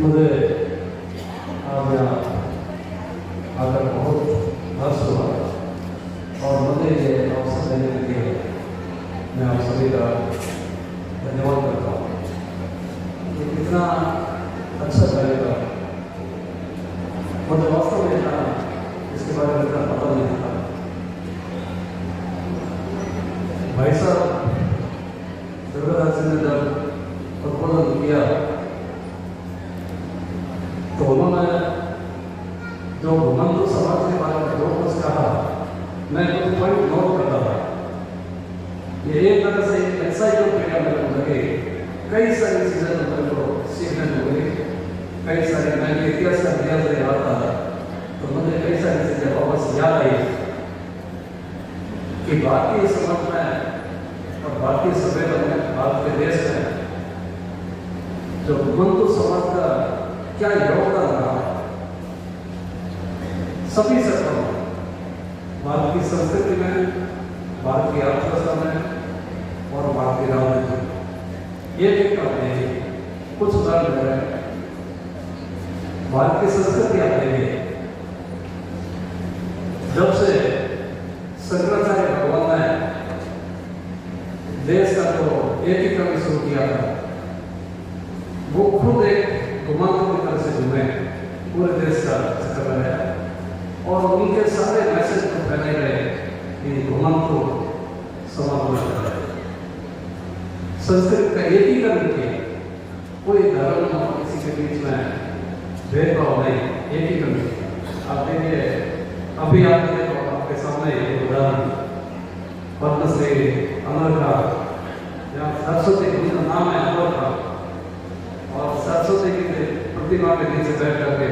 मुझे आज यहाँ आकर बहुत हर्ष हुआ और मुझे ये अवसर देने के लिए मैं आप सभी का धन्यवाद करता हूँ। ये कितना अच्छा कार्यक्रम, मुझे वास्तव में इतना इसके बारे में इतना पता नहीं था। भाई साहब दुर्गादास जी ने जब उद्बोधन किया तो उन्होंने जो घुमंतु समाज के बारे में जो कुछ कहा, मैं कुछ पॉइंट नोट करता था। ये एक तरह से एनसाइक्लोपीडिया मेरे को लगे, कई सारी चीजें तो मेरे को सीखने को मिली, कई सारी मैं इतिहास का ज्ञान से याद था तो मुझे कई सारी चीजें वापस याद आई कि भारतीय समाज में और भारतीय सभ्यता में, भारत के देश में जो घुमंतु समाज का क्या योगदान रहा सभी क्षेत्रों में, भारत की संस्कृति में, भारत की अर्थव्यवस्था में और भारत की राजनीति में। ये भी करते हैं कुछ उदाहरण है। भारत की संस्कृति आप देखिए, जब से शंकराचार्य भगवान ने देश का जो एकीकरण शुरू किया था, वो खुद एक घुमंतु की तरह से घूमे, पूरे देश का चक्कर लगाया और उनके सारे मैसेज को फैलाए गए इन घुमंतु समाज में। संस्कृत का एकीकरण किया, कोई धर्म और किसी के बीच में भेदभाव नहीं, एकीकरण किया। आप देखिए अभी आप देखो आपके सामने एक उदाहरण, पद्मश्री अमर का, जहाँ सरस्वती जी का नाम है अमर का, और सरस्वती की प्रतिमा के नीचे बैठ करके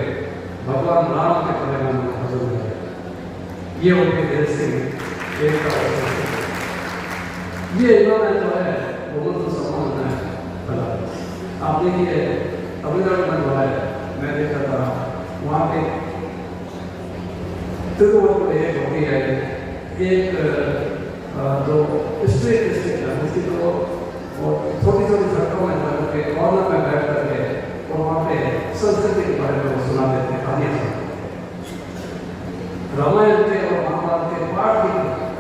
भगवान राम के परिणाम में भजन किया। ये उनके देश की एकता है। ये इन्होंने जो है घुमंतु समाज में फैला। आप देखिए तमिलनाडु में जो है, मैं देखा था वहाँ पे तिरुवल्लुवर एक होती है, एक जो स्ट्रीट है उसकी जो छोटी छोटी सड़कों में जाकर के कॉर्नर में बैठ करके और वहाँ पे संस्कृति के बारे में वो सुना देते, कहानियाँ सुनाते। रामायण के और महाभारत के पाठ भी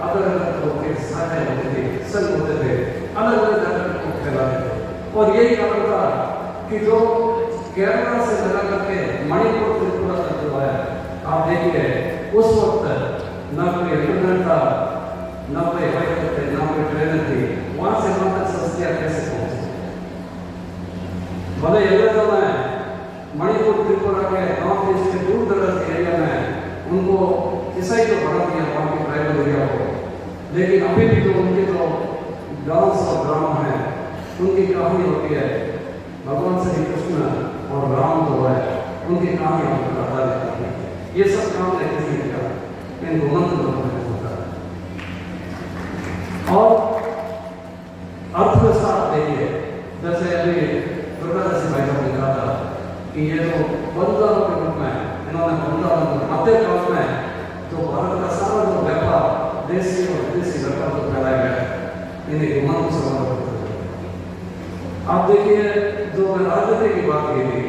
अलग अलग लोग के साझा होते थे, संग होते थे, अलग अलग जगह को फैलाते थे। और यही कारण था कि जो केरला से लगा करके मणिपुर त्रिपुरा तक जो है, आप देखिए उस वक्त न कोई इंटरनेट था, न कोई हवाई अड्डे थे, न कोई ट्रेन थी, वहाँ से वहाँ तक संस्कृतियाँ कैसे पहुँचे। भले अंग्रेजों ने मणिपुर त्रिपुरा के नॉर्थ ईस्ट के दूर दराज के एरिया में उनको ईसाई को बढ़ा दिया, वहाँ के ट्राइबल एरिया को, लेकिन अभी भी जो उनके जो डांस और ड्रामा है, उनकी कहानी होती है भगवान श्री कृष्ण और राम जो है, उनकी कहानी हमको बता देती है। ये सब काम है किसी का इन घुमंतु लोगों ने होता है। और अर्थव्यवस्था देखिए, जैसे अभी दुर्गादास जी भाई ने कहा था कि ये जो बंगालों के रूप में इन्होंने बंगाल मध्यकाल में जो भारत का सारा जो व्यापार देशी और विदेशी व्यापार को फैलाया गया, इन्हें घुमंतु समाज होता है। आप देखिए जो मैं राजनीति की बात की थी,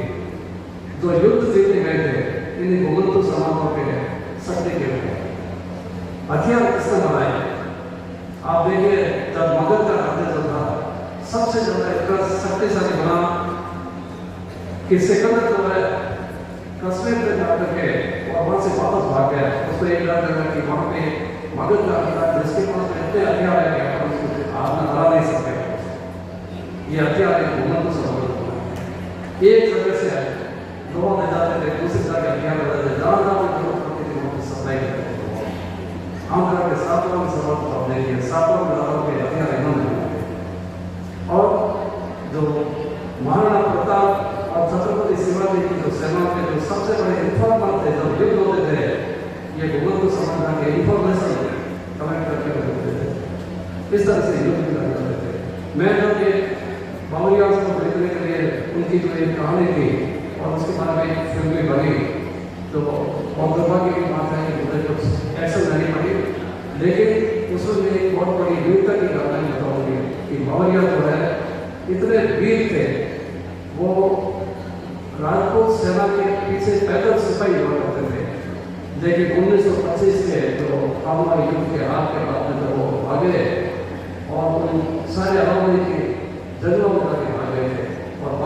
जो युद्ध जीते गए थे, इन्हें घुमंतु समाजों के शक्ति के रूप में हथियार किसने बनाए। आप देखिए जब मगध का राज्य जो था, सबसे ज्यादा इतना शक्तिशाली बना कि सिकंदर जो है कश्मीर में जाकर के और वहां से वापस भाग गया। उसको एक डर लगा कि वहां पे मगध का राज्य जिसके पास इतने हथियार है कि अपन उसको हाथ में हरा नहीं सकते। ये हथियार एक घुमंतु समाज एक जगह से है, लोग ले जाते थे, दूसरी जगह हथियार ले जाते, जहाँ जहाँ भी जरूरत पड़ती थी वहाँ सप्लाई करते थे। हम करके सातवां समाज को अपने लिए सातवां राजाओं के हथियार इन्होंने बनाए। और जो महाराणा प्रताप और छत्रपति शिवाजी की जो सेना के जो सबसे बड़े इन्फॉर्मर थे, जो युद्ध होते थे, ये घुमंतु समाज के इन्फॉर्मेशन कलेक्ट करके होते थे। इस तरह से युद्ध करते थे। मैं जब ये बावरिया को देखने के लिए उनकी जो एक कहानी थी और उसके बारे में एक फिल्म भी बनी, तो बहुत दुर्भाग्य की बात है कि मुझे कुछ एक्शन नहीं पड़ी, लेकिन उसमें एक बहुत बड़ी वीरता की घटना बताऊंगी कि बावरिया जो है इतने वीर थे, वो राजपूत सेना के पीछे पैदल सिपाही हुआ करते थे, लेकिन 1925 के जो कामवार युद्ध के हाथ के बाद में जब वो भागे और उन सारे अलावरी की जंगलों में भागे थे और